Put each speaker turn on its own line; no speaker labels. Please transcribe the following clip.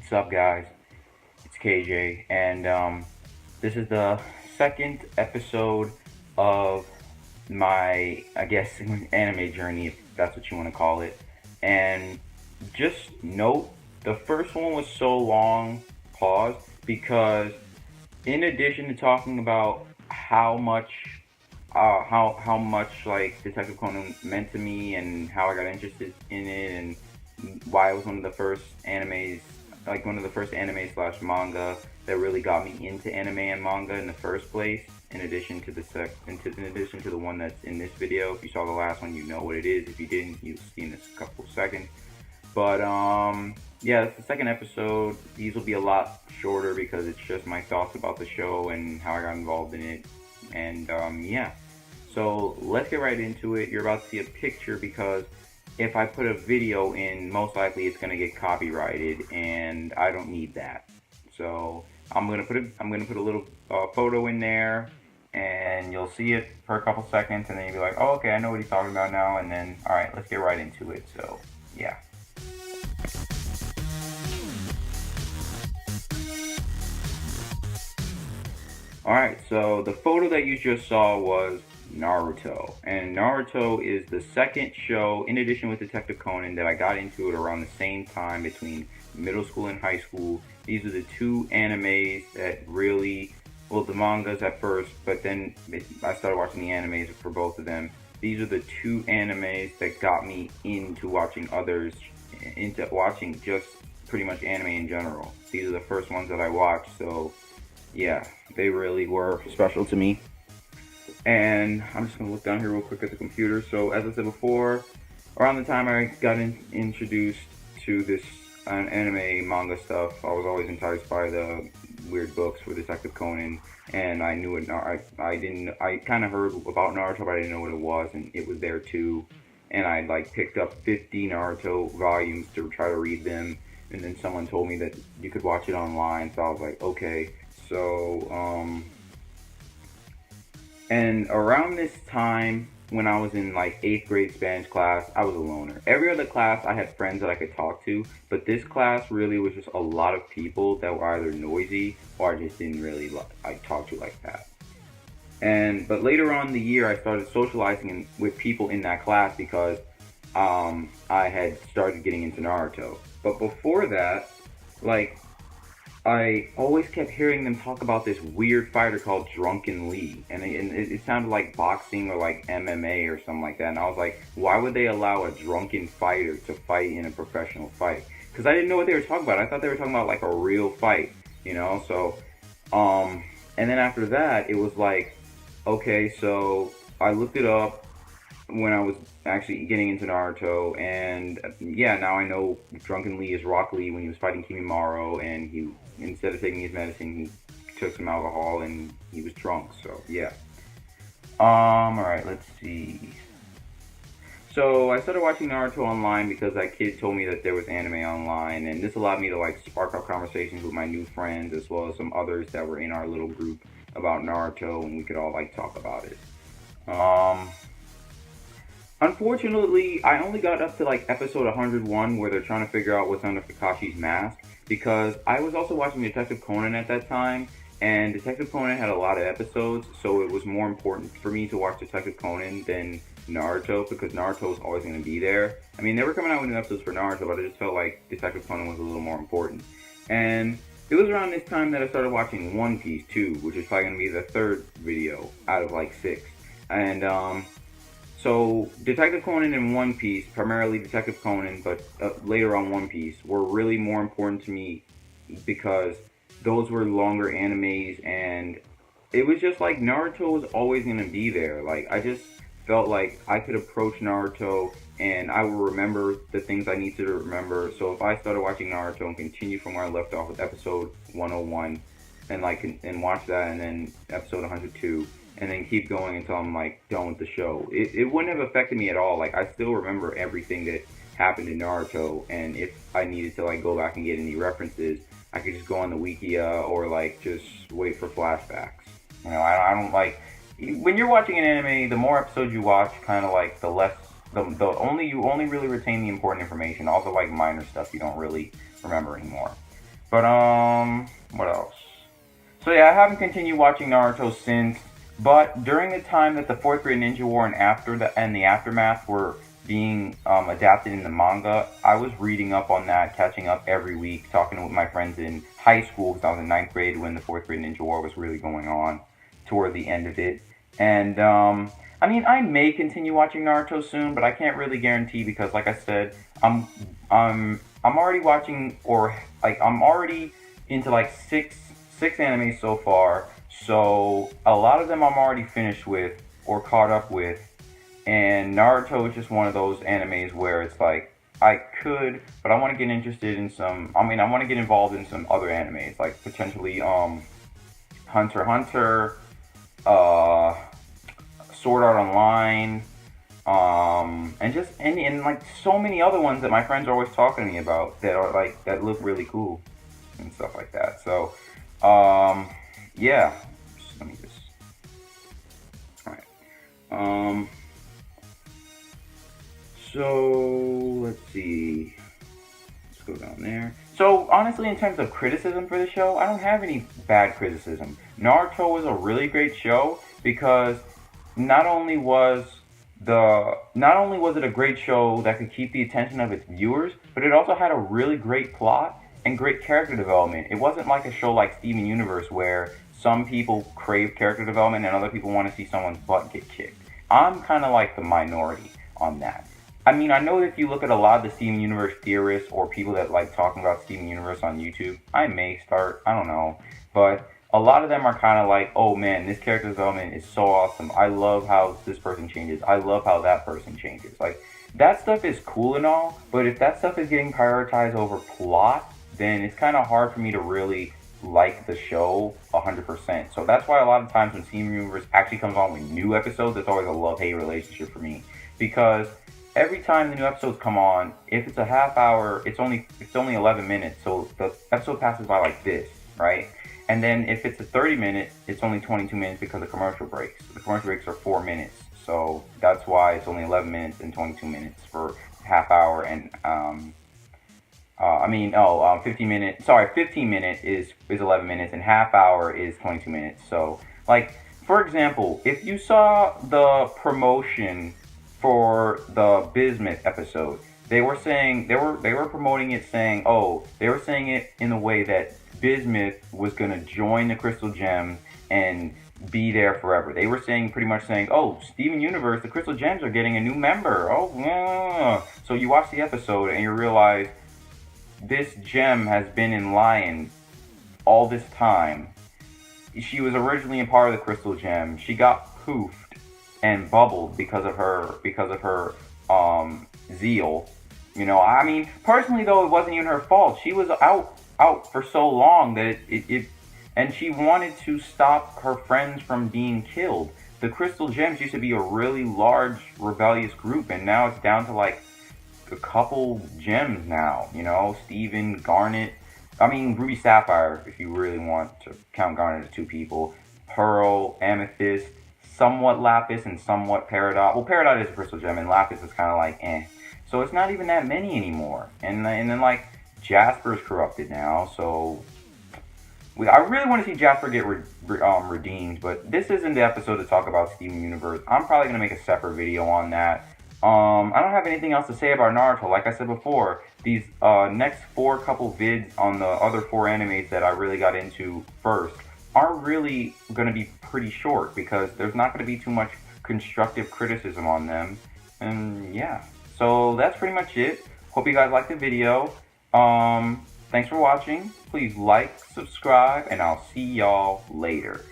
What's up, guys? It's KJ, and this is the second episode of my, I guess, anime journey, if that's what you want to call it. And just note, the first one was so long, pause, because in addition to talking about how much like Detective Conan meant to me and how I got interested in it and why it was one of the first animes, like one of the first anime slash manga that really got me into anime and manga in the first place. In addition to in addition to the one that's in this video, if you saw the last one, you know what it is. If you didn't, you'll see in this couple of seconds. But yeah, it's the second episode. These will be a lot shorter because it's just my thoughts about the show and how I got involved in it. And yeah, so let's get right into it. You're about to see a picture because if I put a video in, most likely it's gonna get copyrighted, and I don't need that. So I'm gonna put a little photo in there, and you'll see it for a couple seconds, and then you'll be like, oh, okay, I know what he's talking about now. And then, all right, let's get right into it. So yeah. Alright, so the photo that you just saw was Naruto. And Naruto is the second show, in addition with Detective Conan, that I got into it around the same time between middle school and high school. These are the two animes that really, well, the mangas at first, but then I started watching the animes for both of them. These are the two animes that got me into watching others, into watching just pretty much anime in general. These are the first ones that I watched, so yeah, they really were special to me. And I'm just gonna look down here real quick at the computer. So as I said before, around the time I got introduced to this anime manga stuff, I was always enticed by the weird books for Detective Conan, and I knew it. I kind of heard about Naruto, but I didn't know what it was, and it was there too. And I like picked up 50 Naruto volumes to try to read them, and then someone told me that you could watch it online. So I was like, okay. So, and around this time, when I was in like 8th grade Spanish class, I was a loner. Every other class, I had friends that I could talk to, but this class really was just a lot of people that were either noisy or I just didn't really like talk to like that. But later on in the year, I started socializing with people in that class because I had started getting into Naruto. But before that, like, I always kept hearing them talk about this weird fighter called Drunken Lee, and it sounded like boxing or like MMA or something like that. And I was like, why would they allow a drunken fighter to fight in a professional fight? Because I didn't know what they were talking about. I thought they were talking about like a real fight, you know. So, and then after that, it was like, okay, so I looked it up when I was actually getting into Naruto, and yeah, now I know Drunken Lee is Rock Lee when he was fighting Kimimaro, and he, instead of taking his medicine, he took some alcohol and he was drunk. So yeah. Alright, let's see. So I started watching Naruto online because that kid told me that there was anime online, and this allowed me to like spark up conversations with my new friends as well as some others that were in our little group about Naruto, and we could all like talk about it. Unfortunately, I only got up to like episode 101 where they're trying to figure out what's under Kakashi's mask, because I was also watching Detective Conan at that time, and Detective Conan had a lot of episodes, so it was more important for me to watch Detective Conan than Naruto, because Naruto was always going to be there. I mean, they were coming out with new episodes for Naruto, but I just felt like Detective Conan was a little more important. And it was around this time that I started watching One Piece too, which is probably going to be the third video out of like 6. And so Detective Conan and One Piece, primarily Detective Conan, but later on One Piece, were really more important to me because those were longer animes, and it was just like Naruto was always going to be there. Like, I just felt like I could approach Naruto and I will remember the things I need to remember. So if I started watching Naruto and continue from where I left off with episode 101 and watch that, and then episode 102, and then keep going until I'm like done with the show, it wouldn't have affected me at all. Like, I still remember everything that happened in Naruto, and if I needed to like go back and get any references, I could just go on the Wikia or like just wait for flashbacks. You know, I don't like, when you're watching an anime, the more episodes you watch, kind of like the less, you only really retain the important information. Also, like minor stuff you don't really remember anymore. But what else? So yeah, I haven't continued watching Naruto since. But during the time that the Fourth Grade Ninja War and the aftermath were being adapted in the manga, I was reading up on that, catching up every week, talking with my friends in high school because I was in ninth grade when the Fourth Grade Ninja War was really going on toward the end of it. And I mean, I may continue watching Naruto soon, but I can't really guarantee because, like I said, I'm already watching or like I'm already into like six animes so far. So a lot of them I'm already finished with or caught up with, and Naruto is just one of those animes where it's like I could, but I want to get interested in some. I mean, I want to get involved in some other animes, like potentially Hunter x Hunter, uh, Sword Art Online, and just and like so many other ones that my friends are always talking to me about that are like that look really cool and stuff like that. So, yeah. Let me just. All right. So let's see. Let's go down there. So honestly, in terms of criticism for the show, I don't have any bad criticism. Naruto was a really great show because not only was not only was it a great show that could keep the attention of its viewers, but it also had a really great plot and great character development. It wasn't like a show like Steven Universe where some people crave character development and other people want to see someone's butt get kicked. I'm kind of like the minority on that. I mean, I know if you look at a lot of the Steven Universe theorists or people that like talking about Steven Universe on YouTube, I may start, I don't know, but a lot of them are kind of like, oh man, this character development is so awesome. I love how this person changes. I love how that person changes. Like, that stuff is cool and all, but if that stuff is getting prioritized over plot, then it's kind of hard for me to really like the show 100%. So that's why a lot of times when Steven Universe actually comes on with new episodes, it's always a love-hate relationship for me. Because every time the new episodes come on, if it's a half hour, it's only 11 minutes, so the episode passes by like this, right? And then if it's a 30-minute, it's only 22 minutes because of commercial breaks. The commercial breaks are 4 minutes, so that's why it's only 11 minutes and 22 minutes for half hour. And 15 minute is 11 minutes, and half hour is 22 minutes. So, like, for example, if you saw the promotion for the Bismuth episode, they were promoting it saying, they were saying it in a way that Bismuth was gonna join the Crystal Gems and be there forever. They were pretty much saying, oh, Steven Universe, the Crystal Gems are getting a new member. Oh, yeah. So you watch the episode and you realize this gem has been in Lion all this time. She was originally a part of the Crystal Gem. She got poofed and bubbled because of her zeal. You know, I mean, personally though, it wasn't even her fault. She was out for so long that and she wanted to stop her friends from being killed. The Crystal Gems used to be a really large rebellious group, and now it's down to like a couple gems now. You know, Steven, Garnet. I mean, Ruby Sapphire, if you really want to count Garnet as two people. Pearl, Amethyst, somewhat Lapis, and somewhat Peridot. Well, Peridot is a Crystal Gem, and Lapis is kind of like, eh. So it's not even that many anymore. And then like Jasper's corrupted now, so I really want to see Jasper get redeemed. But this isn't the episode to talk about Steven Universe. I'm probably gonna make a separate video on that. I don't have anything else to say about Naruto. Like I said before, these next couple vids on the other 4 animes that I really got into first are really gonna be pretty short because there's not gonna be too much constructive criticism on them. And yeah. So that's pretty much it. Hope you guys liked the video. Thanks for watching. Please like, subscribe, and I'll see y'all later.